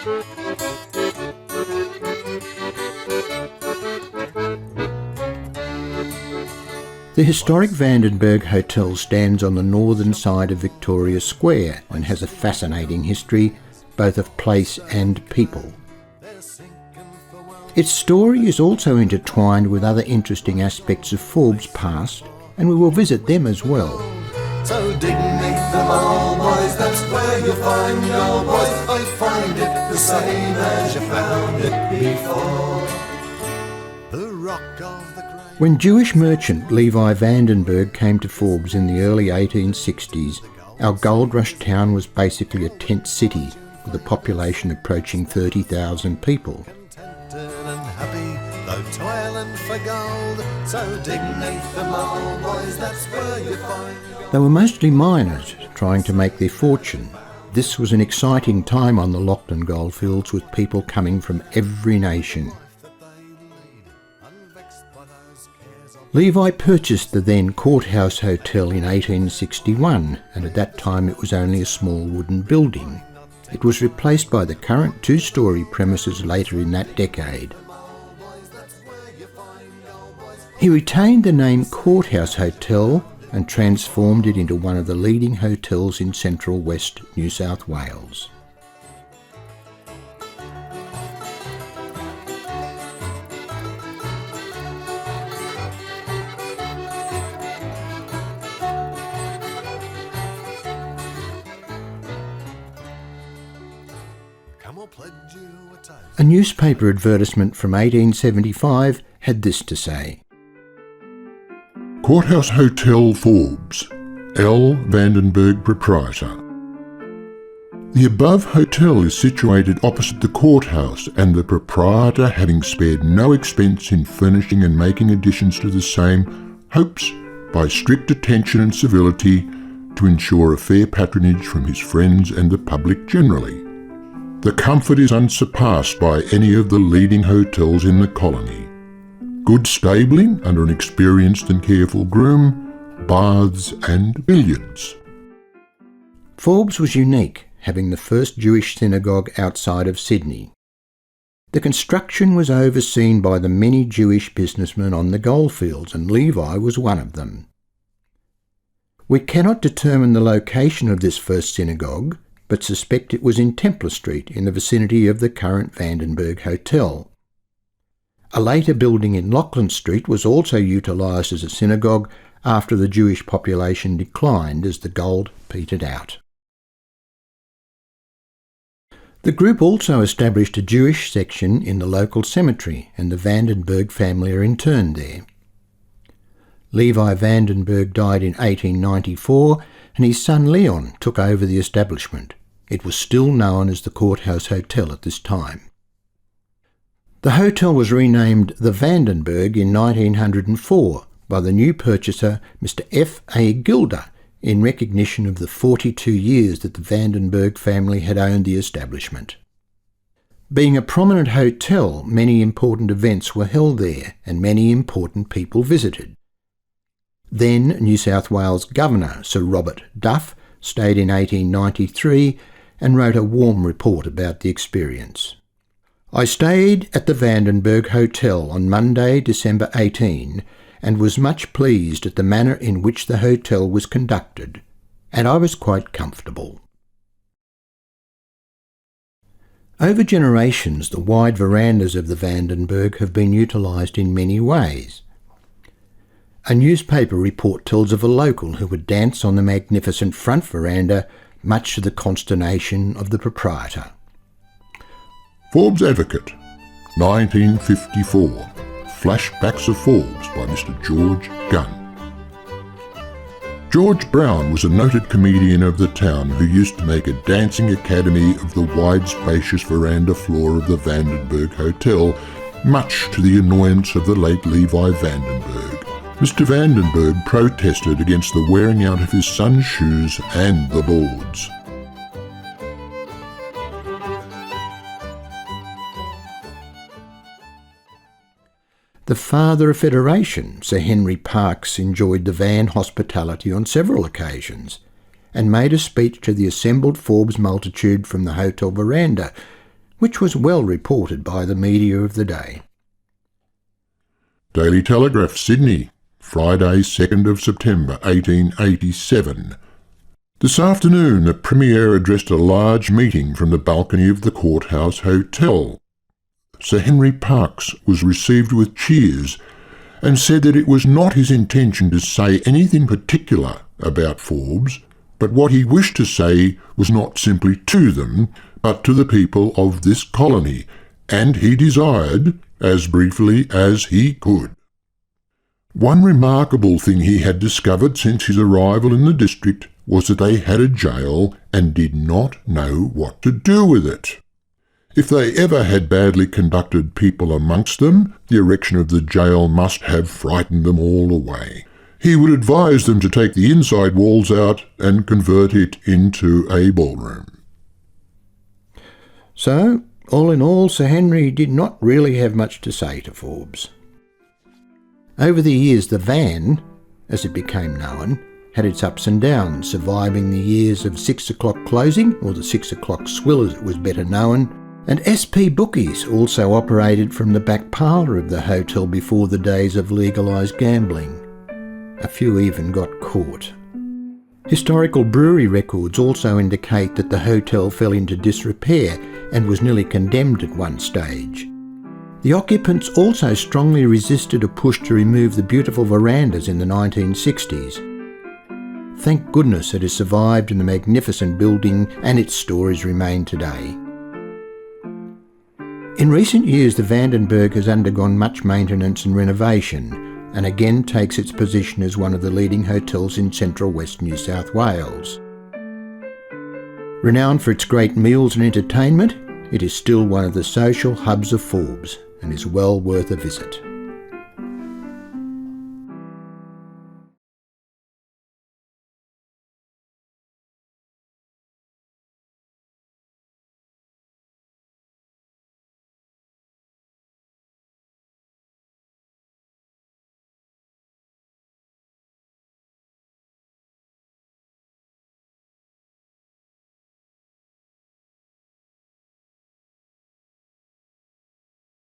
The historic Vandenberg Hotel stands on the northern side of Victoria Square and has a fascinating history, both of place and people. Its story is also intertwined with other interesting aspects of Forbes' past, and we will visit them as well. So dig beneath the mall, boys, that's where you'll find your boys. I find it the same as you found it before. The rock of the When Jewish merchant Levi Vandenberg came to Forbes in the early 1860s, our gold rush town was basically a tent city with a population approaching 30,000 people. They were mostly miners trying to make their fortune. This was an exciting time on the Lachlan goldfields with people coming from every nation. Levi purchased the then Courthouse Hotel in 1861, and at that time it was only a small wooden building. It was replaced by the current two-storey premises later in that decade. He retained the name Courthouse Hotel and transformed it into one of the leading hotels in Central West New South Wales. A newspaper advertisement from 1875 had this to say: Courthouse Hotel Forbes, L. Vandenberg proprietor. The above hotel is situated opposite the courthouse, and the proprietor, having spared no expense in furnishing and making additions to the same, hopes, by strict attention and civility, to ensure a fair patronage from his friends and the public generally. The comfort is unsurpassed by any of the leading hotels in the colony. Good stabling under an experienced and careful groom, baths and billiards. Forbes was unique, having the first Jewish synagogue outside of Sydney. The construction was overseen by the many Jewish businessmen on the goldfields, and Levi was one of them. We cannot determine the location of this first synagogue, but suspect it was in Templar Street in the vicinity of the current Vandenberg Hotel. A later building in Lachlan Street was also utilised as a synagogue after the Jewish population declined as the gold petered out. The group also established a Jewish section in the local cemetery, and the Vandenberg family are interred there. Levi Vandenberg died in 1894, and his son Leon took over the establishment. It was still known as the Courthouse Hotel at this time. The hotel was renamed the Vandenberg in 1904 by the new purchaser, Mr. F. A. Gilder, in recognition of the 42 years that the Vandenberg family had owned the establishment. Being a prominent hotel, many important events were held there, and many important people visited. Then New South Wales Governor Sir Robert Duff stayed in 1893 and wrote a warm report about the experience. I stayed at the Vandenberg Hotel on Monday, December 18, and was much pleased at the manner in which the hotel was conducted, and I was quite comfortable. Over generations, the wide verandas of the Vandenberg have been utilised in many ways. A newspaper report tells of a local who would dance on the magnificent front veranda, much to the consternation of the proprietor. Forbes Advocate, 1954. Flashbacks of Forbes by Mr. George Gunn. George Brown was a noted comedian of the town who used to make a dancing academy of the wide spacious veranda floor of the Vandenberg Hotel, much to the annoyance of the late Levi Vandenberg. Mr. Vandenberg protested against the wearing out of his son's shoes and the boards. The father of Federation, Sir Henry Parkes, enjoyed the van hospitality on several occasions, and made a speech to the assembled Forbes multitude from the hotel veranda, which was well reported by the media of the day. Daily Telegraph, Sydney, Friday 2nd of September 1887. This afternoon the Premier addressed a large meeting from the balcony of the Courthouse Hotel. Sir Henry Parkes was received with cheers and said that it was not his intention to say anything particular about Forbes, but what he wished to say was not simply to them, but to the people of this colony, and he desired, as briefly as he could. One remarkable thing he had discovered since his arrival in the district was that they had a jail and did not know what to do with it. If they ever had badly conducted people amongst them, the erection of the jail must have frightened them all away. He would advise them to take the inside walls out and convert it into a ballroom. So, all in all, Sir Henry did not really have much to say to Forbes. Over the years, the Van, as it became known, had its ups and downs, surviving the years of 6 o'clock closing, or the 6 o'clock swill as it was better known, and SP bookies also operated from the back parlour of the hotel before the days of legalised gambling. A few even got caught. Historical brewery records also indicate that the hotel fell into disrepair and was nearly condemned at one stage. The occupants also strongly resisted a push to remove the beautiful verandas in the 1960s. Thank goodness it has survived in the magnificent building and its stories remain today. In recent years, the Vandenberg has undergone much maintenance and renovation, and again takes its position as one of the leading hotels in central west New South Wales. Renowned for its great meals and entertainment, it is still one of the social hubs of Forbes and is well worth a visit.